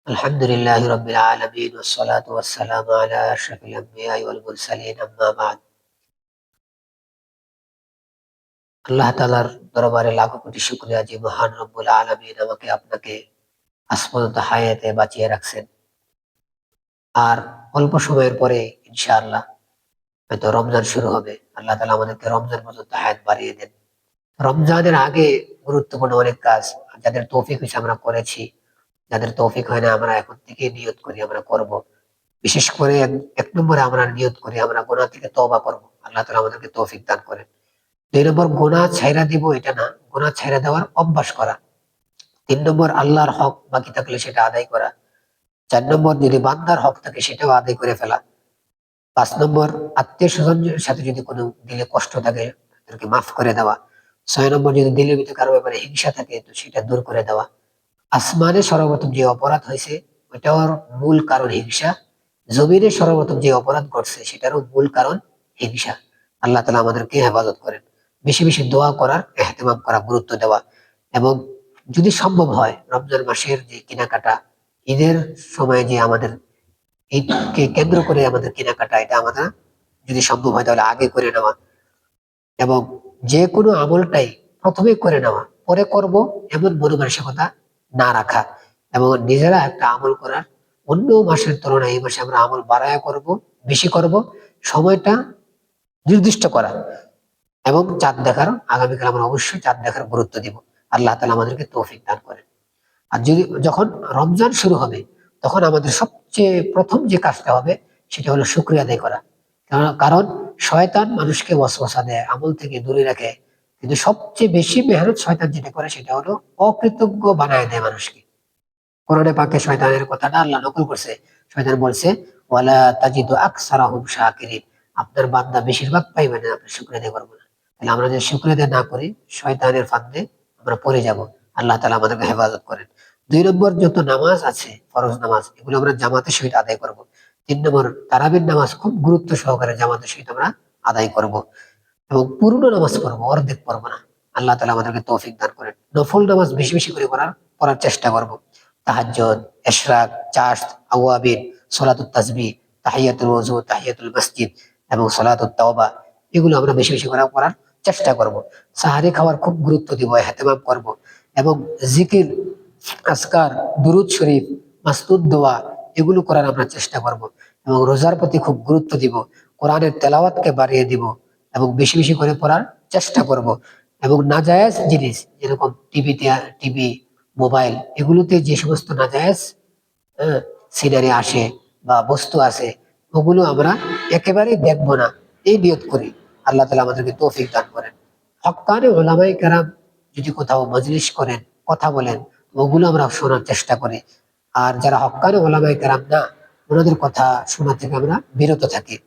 الحمد لله رب العالمين والصلاة والسلام على أشرف الأنبياء والمرسلين أما بعد আল্লাহ তাআলার দরবারে লাখো কোটি শুকরিয়া যে মহান রব্বুল আলামিন আমাকে আপনাকে আজ পর্যন্ত হায়াতে বাঁচিয়ে রাখছেন। আর অল্প সময়ের পরে ইনশাআল্লাহ হয়তো রমজান শুরু হবে। আল্লাহ তাআলা আমাদেরকে রমজান পর্যন্ত হায়াত বাড়িয়ে দেন। রমজানের আগে গুরুত্বপূর্ণ অনেক কাজ যাদের তৌফিক হয়েছে আমরা করেছি, যাদের তৌফিক হয় না আমরা এখন থেকে নিয়ত করি আমরা করব। বিশেষ করে এক নম্বরে আমরা নিয়ত করি আমরা গুনাহ থেকে তওবা করব। আল্লাহ তাআলা আমাদেরকে তৌফিক দান করেন। ২ নম্বর গুনাহ ছাইড়া দিব এটা না, গুনাহ ছাইড়া দেওয়ার অভ্যাস করা। ৩ নম্বর আল্লাহর হক বাকি থাকলে সেটা আদায় করা। ৪ নম্বর যদি বান্দার হক থাকে সেটাও আদায় করে ফেলা। ৫ নম্বর আত্মীয়-স্বজনের সাথে যদি কোনো দিলে কষ্ট থাকে তাদেরকে মাফ করে দেওয়া। ৬ নম্বর যদি দিলের ভিতরে কারো ব্যাপারে হিংসা থাকে তো সেটা দূর করে দেওয়া। আসমানে সর্বপ্রথম যে অপরাধ হয়েছে ওইটার মূল কারণ হিংসা। জমিনে সর্বপ্রথম যে অপরাধ ঘটছে সেটারও মূল কারণ হিংসা। আল্লাহ তাআলা আমাদেরকে হেফাজত করেন। বেশি, বেশি দোয়া করার এহতেমাম করা, গুরুত্ব দেওয়া এবং যদি সম্ভব হয় রমজান মাসের যে কেনাকাটা, ঈদের সময় যে আমাদের ঈদকে কেন্দ্র করে আমাদের কেনাকাটা এটা আমরা যদি সম্ভব হয় তাহলে আগে করে নেওয়া এবং যেকোনো আমলটাই ১ম এ করে নেওয়া, পরে করব এমন মনোমানসিকতা না রাখা এবং নিজেরা একটা আমল করার অন্য মাসের তুলনায় এই মাসে আমরা আমল বাড়ায়া করব, বেশি করব, সময়টা নির্দিষ্ট করা এবং চাঁদ দেখার আগামীকাল আমরা অবশ্যই চাঁদ দেখার গুরুত্ব দিব। আল্লাহ তাআলা আমাদেরকে তৌফিক দান করেন। আর যদি যখন রমজান শুরু হবে তখন আমাদের সবচেয়ে ১ম যে কাজটা হবে সেটা হলো শুকরিয়া আদায় করা। কারণ শয়তান মানুষকে ওয়াসওয়াসা দেয়, আমল থেকে দূরে রাখে। কিন্তু সবচেয়ে বেশি মেহনত শয়তান যেটা করে সেটা হলো অকৃতজ্ঞ বানায় দেয় মানুষকে। কোরআনে পাকে শয়তানের কথাটা আল্লাহ নকল করছে। শয়তান বলছে, "ওয়ালা তাজিদু আকসারাহুম শাকিরিন।" আপনার বান্দা বেশিরভাগ পাইবে না, আপনি শুকরিয়া আদায় করবেন না। তাহলে আমরা যদি শুকরিয়া আদায় না করি শয়তানের ফাঁদে আমরা পড়ে যাব। আল্লাহ তাআলা আমাদেরকে হেফাজত করেন। ২ নম্বর যত নামাজ আছে, ফরজ নামাজ এগুলো আমরা জামাতের সহিত আদায় করব। ৩ নম্বর তারাবির নামাজ খুব গুরুত্ব সহকারে জামাতের সহিত আমরা আদায় করব এবং পূর্ণ নামাজ পড়বো, অর্ধেক পড়বো না। আল্লাহ তাআলা আমাদেরকে তৌফিক দান করেন। নফল নামাজ বেশি, বেশি করে পড়ার চেষ্টা করব। তাহাজ্জুদ, ইশরাক, চাশত, আওয়াবিন, সলাতুত তাসবিহ, তাহিয়াতুল ওযু, তাহিয়াতুল মসজিদ এবং সলাতুত তাওবা এগুলো আমরা বেশি, বেশি করে পড়ার চেষ্টা করব। সাহারি খাওয়ার খুব গুরুত্ব দিব, এহতেমাম করব এবং জিকির, আজকার, দুরূদ শরীফ, মাসনুদ দোয়া এগুলো করার আমরা চেষ্টা করব এবং রোজার প্রতি খুব গুরুত্ব দিব। কোরআনের তেলাওয়াতকে বাড়িয়ে দিব এবং বেশি, বেশি করে পড়ার চেষ্টা করব এবং নাজায়েজ জিনিস যেরকম টিভি, মোবাইল এগুলোতে যে সমস্ত নাজায়েজ সিনারি আসে বা বস্তু আছে ওগুলো আমরা একেবারেই দেখবো না। এই নিয়ত করি। আল্লাহ তাআলা আমাদেরকে তৌফিক দান করেন। হক্কানি উলামায়ে কেরাম যদি কোথাও মজলিস করেন, কথা বলেন ওগুলো আমরা শোনার চেষ্টা করি। আর যারা হক্কানি উলামায়ে কেরাম না ওনাদের কথা শোনা থেকে আমরা বিরত থাকি।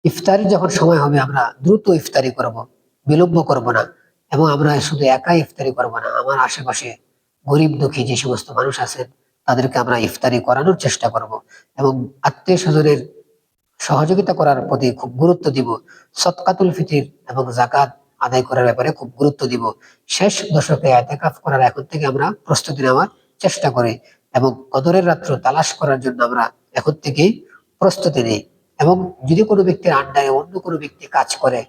ইফতারির যখন সময় হবে আমরা দ্রুত ইফতারি করব, বিলম্ব করব না এবং আমরা শুধু একাই ইফতারি করব না। আমার আশেপাশে গরিব দুঃখী যে সমস্ত মানুষ আছেন তাদেরকে আমরা ইফতারি করানোর চেষ্টা করব এবং আত্মীয়-স্বজনের সহযোগিতা করার প্রতি খুব গুরুত্ব দিব। সদকাতুল ফিতর এবং যাকাত আদায় করার ব্যাপারে খুব গুরুত্ব দিব। শেষ দশকে ইতিকাফ করার এখন থেকে আমরা প্রস্তুতি নেওয়ার চেষ্টা করি এবং কদরের রাত্র তালাশ করার জন্য আমরা এখন থেকেই প্রস্তুতি নিই এবং যদি কোনো ব্যক্তির আন্ডারে অন্য কোনো ব্যক্তি কাজ করে,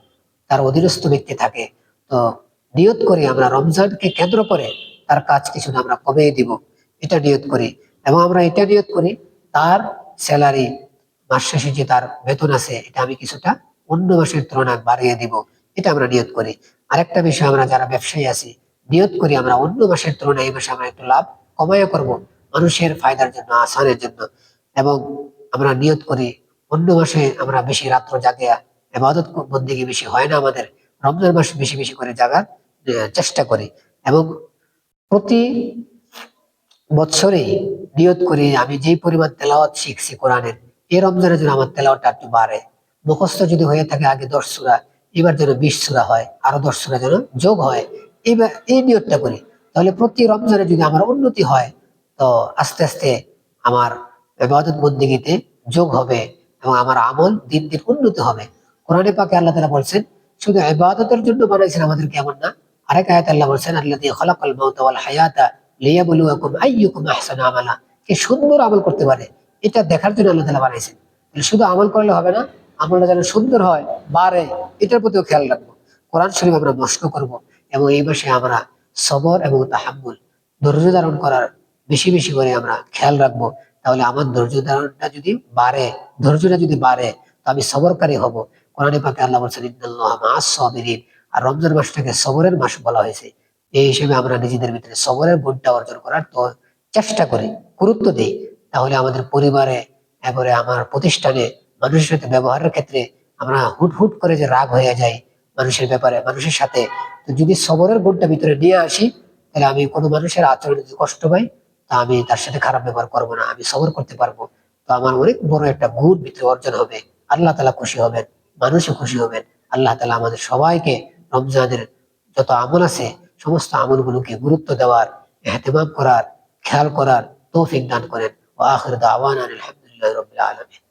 তার অধীনস্থ ব্যক্তি থাকে, তো নিয়ত করি আমরা রমজানকে কেন্দ্র করে তার কাজ কিছুটা আমরা কমিয়ে দিব। এটা নিয়ত করি এবং আমরা এটা নিয়ত করি তার সেলারি মাস শেষে যে তার বেতন আছে এটা আমি কিছুটা অন্য মাসের তুলনায় বাড়িয়ে দিব। এটা আমরা নিয়ত করি। আরেকটা বিষয় আমরা যারা ব্যবসায়ী আছি নিয়ত করি আমরা অন্য মাসের তুলনায় এই মাসে আমরা একটু লাভ কমাইয়া করব মানুষের ফায়দার জন্য, আসানের জন্য এবং আমরা নিয়ত করি অন্য মাসে আমরা বেশি রাত্র জাগিয়া ইবাদত বন্দেগী বেশি হয় না আমাদের। রমজান মাসে বেশি, বেশি করে জাগার চেষ্টা করি এবং প্রতি বৎসরেই নিয়ত করি আমি যেই পরিমাণ তেলাওয়াত শিখছি কোরআনের এই রমজানের জন্য আমার তেলাওয়াতটা একটু বাড়ে। মুখস্থ যদি হয়ে থাকে আগে ১০ সূরা, এবার যেন ২০ সূরা হয়, আরো ১০ সূরা যেন যোগ হয়। এই নিয়তটা করি। তাহলে প্রতি রমজানে যদি আমার উন্নতি হয় তো আস্তে, আস্তে আমার ইবাদত বন্দেগীতে যোগ হবে এবং আমার আমল দিন, দিন উন্নত হবে। কোরআনে পাকে আল্লাহ তাআলা বলছেন, শুধু ইবাদতের জন্য বানাইছেন আমাদেরকে এমন না। আরেক আয়াতে আল্লাহ বলছেন, "আল্লাযী খালাকাল মাউতা ওয়াল হায়াতা লিয়াবলুয়াকুম আইয়ুকুম আহসানু আমালা, কে সুন্দর আমল করতে পারে, এটা দেখার জন্য আল্লাহ তাআলা বানাইছেন। শুধু আমল করলে হবে না, আমলটা যেন সুন্দর হয়, বাড়ে, এটার প্রতিও খেয়াল রাখবো। কোরআন শরীফ আমরা নষ্ট করব, এবং এই মাসে আমরা সবর এবং তাহাম্মুল, ধৈর্য ধারণ করার বেশি বেশি করে আমরা খেয়াল রাখবো। তাহলে আমার ধৈর্য ধারণটা যদি বাড়ে, ধৈর্যটা যদি বাড়ে, তো আমি সবরকারী হব। কোরআনে পাকে আল্লাহ বলছেন ইন্নাল্লাহা মাআস সাবিরিন, আর রমজান মাসটাকে সবরের মাস বলা হয়েছে। এই হিসেবে আমরা নিজেদের ভিতরে সবরের গুণটা অর্জন করার তো চেষ্টা করি, গুরুত্ব দিই। তাহলে আমাদের পরিবারে, এবারে আমার প্রতিষ্ঠানে, মানুষের সাথে ব্যবহারের ক্ষেত্রে আমরা হুট হুট করে যে রাগ হয়ে যাই মানুষের ব্যাপারে, মানুষের সাথে, তো যদি সবরের গুণটা ভিতরে নিয়ে আসি, তাহলে আমি কোনো মানুষের আচরণে যদি কষ্ট পাই, তা আমি তার সাথে খারাপ ব্যবহার করবো না, আমি সবর করতে পারবো। তো আমার অনেক বড় একটা গুণ ভিতরে অর্জন হবে। আল্লাহ তাআলা খুশি হবেন, মানুষও খুশি হবেন। আল্লাহ তাআলা আমাদের সবাইকে রমজানের যত আমল আছে, সমস্ত আমলগুলোকে গুরুত্ব দেওয়ার, এহতেমাম করার, খেয়াল করার তৌফিক দান করেন। ওয়া আখিরু দাওয়ানা আলহামদুলিল্লাহি রাব্বিল আলামিন।